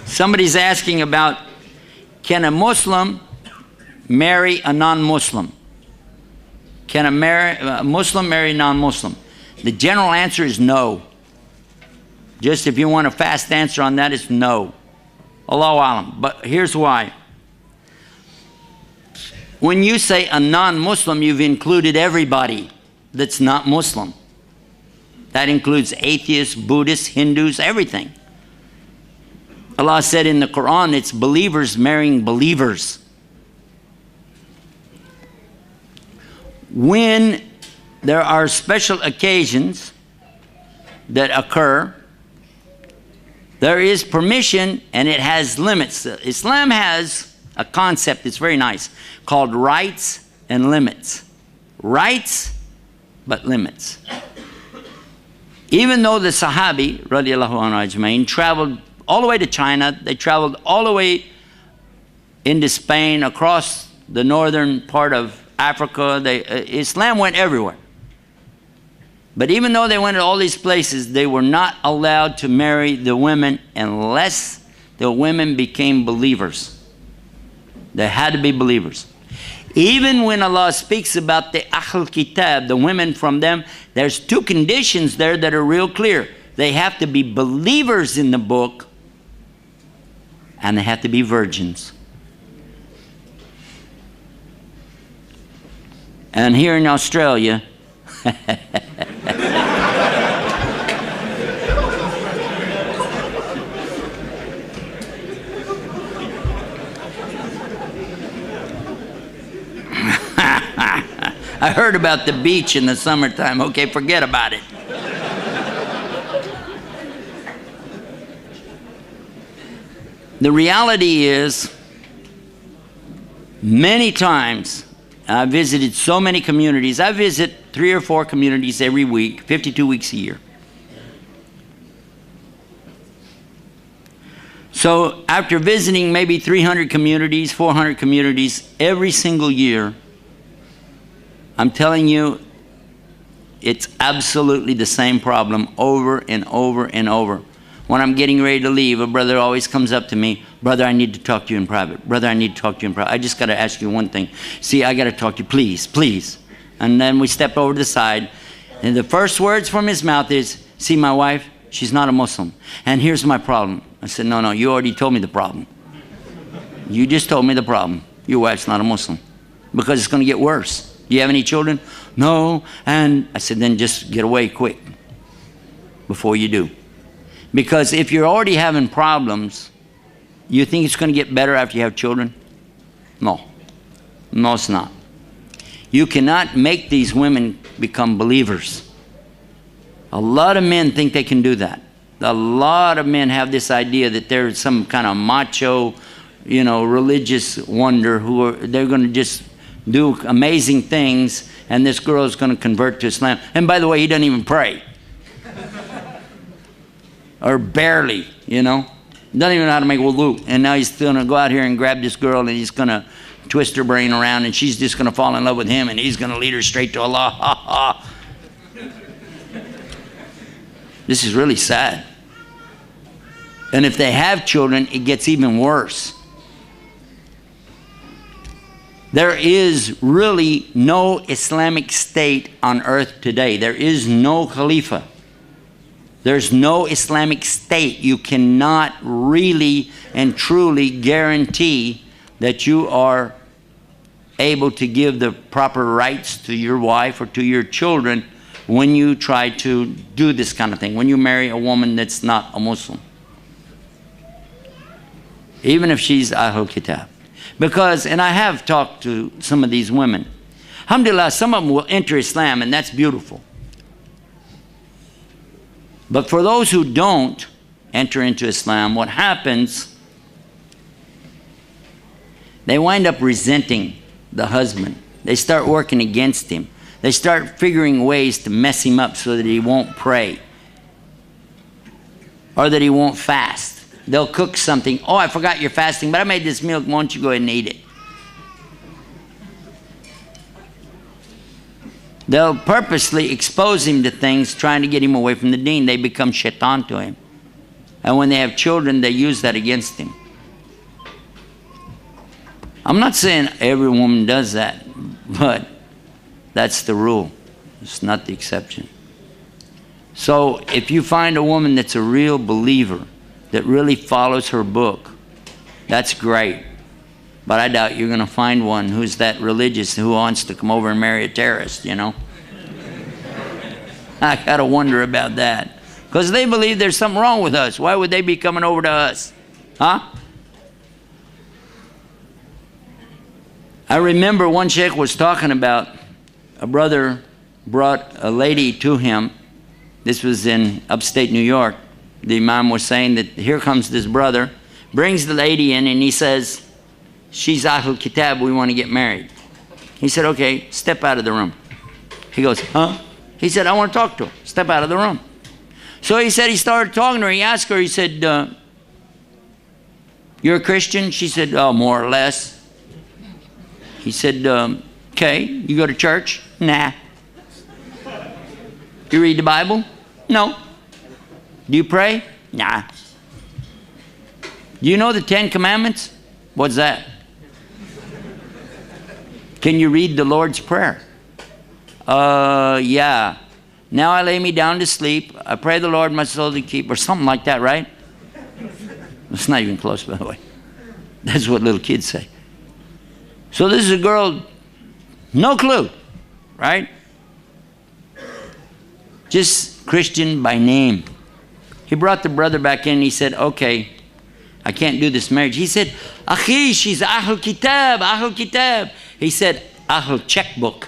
Somebody's asking about, can a Muslim marry a non-Muslim? Can a Muslim marry a non-Muslim? The general answer is no. Just if you want a fast answer on that, it's no. Allahu alam. But here's why. When you say a non-Muslim, you've included everybody that's not Muslim. That includes atheists, Buddhists, Hindus, everything. Allah said in the Quran, it's believers marrying believers. When there are special occasions that occur, there is permission and it has limits. Islam has a concept that's very nice called rights and limits. Rights, but limits. Even though the Sahabi, radiallahu anhu ajmain, traveled all the way to China, they traveled all the way into Spain, across the northern part of Africa, Islam went everywhere. But even though they went to all these places, they were not allowed to marry the women unless the women became believers. They had to be believers. Even when Allah speaks about the Ahl Kitab, the women from them, there's two conditions there that are real clear. They have to be believers in the book, and they have to be virgins. And here in Australia, I heard about the beach in the summertime. Okay, forget about it. The reality is, many times, I visited so many communities. I visit 3 or 4 communities every week, 52 weeks a year. So after visiting maybe 300 communities, 400 communities every single year, I'm telling you, it's absolutely the same problem over and over and over. When I'm getting ready to leave, a brother always comes up to me, brother, I need to talk to you in private. Brother, I need to talk to you in private. I just got to ask you one thing. See, I got to talk to you, please, please. And then we step over to the side, and the first words from his mouth is, see, my wife, she's not a Muslim. And here's my problem. I said, no, no, you already told me the problem. You just told me the problem. Your wife's not a Muslim. Because it's going to get worse. Do you have any children? No. And I said, then just get away quick before you do. Because if you're already having problems, you think it's going to get better after you have children? No. No, it's not. You cannot make these women become believers. A lot of men think they can do that. A lot of men have this idea that they're some kind of macho, you know, religious wonder they're going to just do amazing things, and this girl is going to convert to Islam. And by the way, he doesn't even pray. Or barely, you know. Doesn't even know how to make wudu. And now he's going to go out here and grab this girl, and he's going to twist her brain around, and she's just going to fall in love with him, and he's going to lead her straight to Allah. Ha, ha. This is really sad. And if they have children, it gets even worse. There is really no Islamic state on earth today. There is no Khalifa. There's no Islamic state. You cannot really and truly guarantee that you are able to give the proper rights to your wife or to your children when you try to do this kind of thing, when you marry a woman that's not a Muslim. Even if she's Ahl Kitab. Because, and I have talked to some of these women. Alhamdulillah, some of them will enter Islam, and that's beautiful. But for those who don't enter into Islam, what happens, they wind up resenting the husband. They start working against him. They start figuring ways to mess him up so that he won't pray or that he won't fast. They'll cook something. Oh, I forgot you're fasting, but I made this milk. Why don't you go ahead and eat it? They'll purposely expose him to things, trying to get him away from the deen. They become shaitan to him. And when they have children, they use that against him. I'm not saying every woman does that, but that's the rule. It's not the exception. So if you find a woman that's a real believer, that really follows her book, that's great. But I doubt you're going to find one who's that religious who wants to come over and marry a terrorist, you know. I got to wonder about that. Because they believe there's something wrong with us. Why would they be coming over to us? Huh? I remember one sheikh was talking about a brother brought a lady to him. This was in upstate New York. The imam was saying that here comes this brother, brings the lady in, and he says, she's Ahlul Kitab, we want to get married. He said, okay, step out of the room. He goes, huh? He said, I want to talk to her. Step out of the room. So he said he started talking to her. He asked her, he said, you're a Christian? She said, oh, more or less. He said, okay, you go to church? Nah. You read the Bible? No. Do you pray? Nah. Do you know the 10 Commandments? What's that? Can you read the Lord's Prayer? Yeah. Now I lay me down to sleep. I pray the Lord my soul to keep, or something like that, right? It's not even close, by the way. That's what little kids say. So this is a girl, no clue, right? Just Christian by name. He brought the brother back in and he said, okay, I can't do this marriage. He said, Akhi, she's Ahlul Kitab, Ahlul Kitab. He said, Ahlul checkbook.